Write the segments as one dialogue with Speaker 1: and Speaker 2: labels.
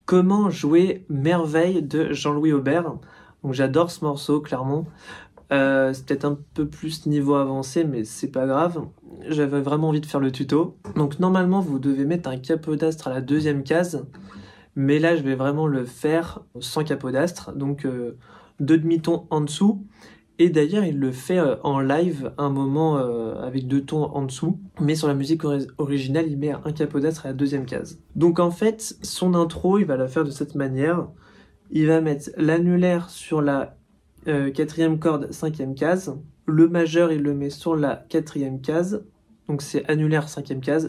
Speaker 1: Comment jouer Merveille de Jean-Louis Aubert. Donc j'adore ce morceau, clairement. C'est peut-être un peu plus niveau avancé, mais c'est pas grave. J'avais vraiment envie de faire le tuto. Donc normalement, vous devez mettre un capodastre à la deuxième case. Mais là, je vais vraiment le faire sans capodastre. Donc 2 demi-tons en dessous. Et d'ailleurs, il le fait en live un moment avec 2 tons en dessous. Mais sur la musique originale, il met un capodastre à la deuxième case. Donc en fait, son intro, il va la faire de cette manière. Il va mettre l'annulaire sur la quatrième corde, cinquième case. Le majeur, il le met sur la quatrième case. Donc c'est annulaire, cinquième case.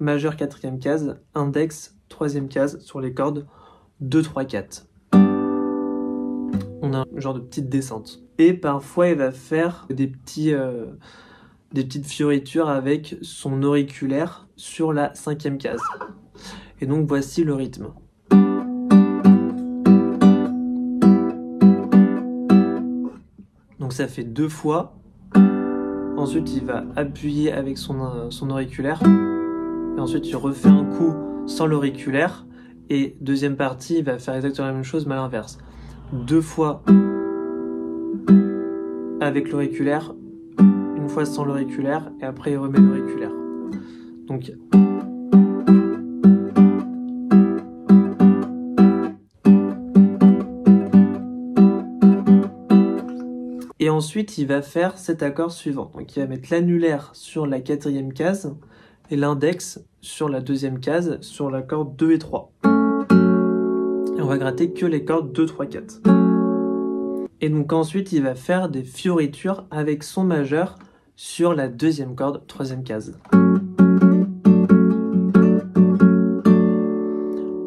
Speaker 1: Majeur, quatrième case. Index, troisième case sur les cordes 2, 3, 4. On a un genre de petite descente. Et parfois, il va faire des petites fioritures avec son auriculaire sur la cinquième case. Et donc, voici le rythme. Donc, ça fait 2 fois. Ensuite, il va appuyer avec son auriculaire. Et ensuite, il refait un coup sans l'auriculaire. Et deuxième partie, il va faire exactement la même chose, mais à l'inverse. 2 fois avec l'auriculaire, une fois sans l'auriculaire, et après il remet l'auriculaire. Donc et ensuite il va faire cet accord suivant. Donc il va mettre l'annulaire sur la quatrième case et l'index sur la deuxième case sur la corde 2 et 3. Et on va gratter que les cordes 2, 3, 4. Et donc ensuite, il va faire des fioritures avec son majeur sur la deuxième corde, troisième case.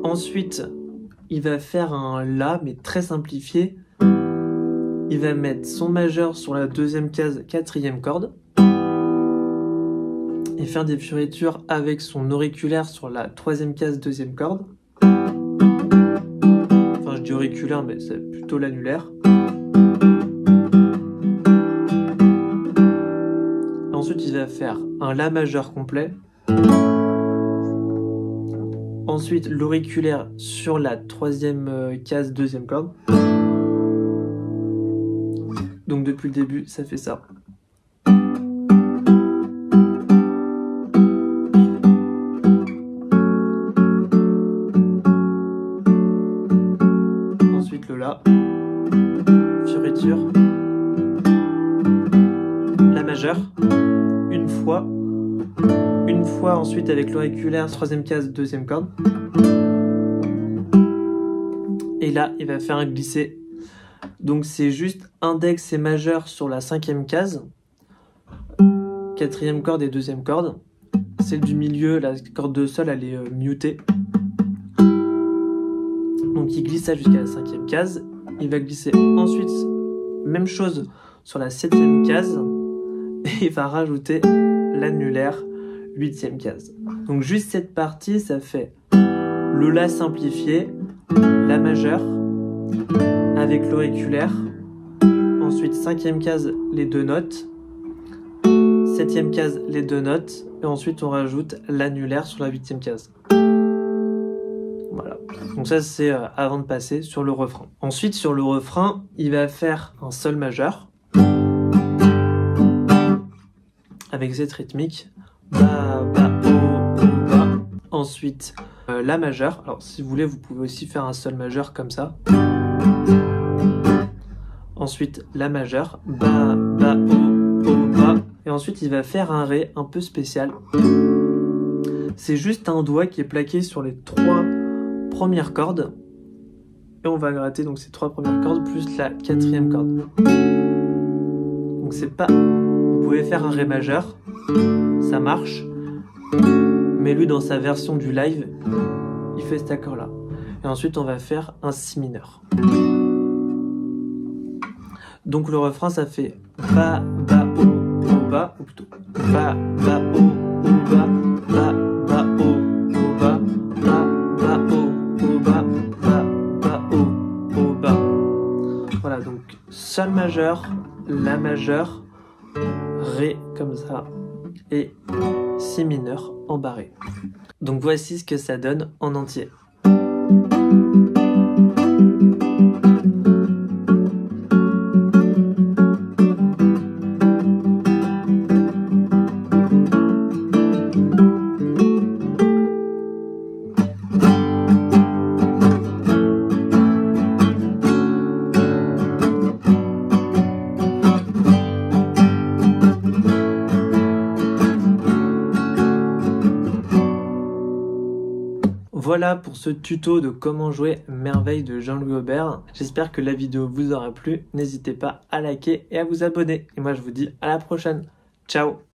Speaker 1: Ensuite, il va faire un La, mais très simplifié. Il va mettre son majeur sur la deuxième case, quatrième corde. Et faire des fioritures avec son auriculaire sur la troisième case, deuxième corde. Enfin, je dis auriculaire, mais c'est plutôt l'annulaire. Ensuite, il va faire un La majeur complet. Ensuite, l'auriculaire sur la troisième case, deuxième corde. Donc, depuis le début, ça fait ça. Ensuite, le La. Fioriture. La majeure. Une fois ensuite avec l'auriculaire, troisième case, deuxième corde. Et là, il va faire un glissé. Donc c'est juste index et majeur sur la cinquième case, quatrième corde et deuxième corde. Celle du milieu, la corde de sol, elle est mutée. Donc il glisse ça jusqu'à la cinquième case. Il va glisser ensuite, même chose sur la septième case. Et il va rajouter l'annulaire, huitième case. Donc juste cette partie, ça fait le La simplifié, La majeure, avec l'auriculaire. Ensuite, cinquième case, les 2 notes. Septième case, les 2 notes. Et ensuite, on rajoute l'annulaire sur la huitième case. Voilà. Donc ça, c'est avant de passer sur le refrain. Ensuite, sur le refrain, il va faire un Sol majeur. Avec cette rythmique. Ba, ba, oh, oh, ba. Ensuite, La majeure. Alors, si vous voulez, vous pouvez aussi faire un Sol majeur comme ça. Ensuite, La majeure. Ba, ba, oh, oh, ba. Et ensuite, il va faire un Ré un peu spécial. C'est juste un doigt qui est plaqué sur les 3 premières cordes. Et on va gratter donc ces 3 premières cordes plus la quatrième corde. Donc c'est pas... Vous pouvez faire un Ré majeur, ça marche, mais lui dans sa version du live, il fait cet accord là. Et ensuite on va faire un Si mineur. Donc le refrain ça fait Ba, ba, oh, oh, ba, ou plutôt Ba, ba, oh, oh, ba, ba, ba, oh, oh, ba, ba, ba, oh, oh, ba, ba, ba, oh, oh, ba. Voilà, donc Sol majeur, La majeure, Ré comme ça et Si mineur en barré. Donc voici ce que ça donne en entier. Voilà pour ce tuto de comment jouer Merveille de Jean-Louis Aubert. J'espère que la vidéo vous aura plu. N'hésitez pas à liker et à vous abonner. Et moi je vous dis à la prochaine. Ciao!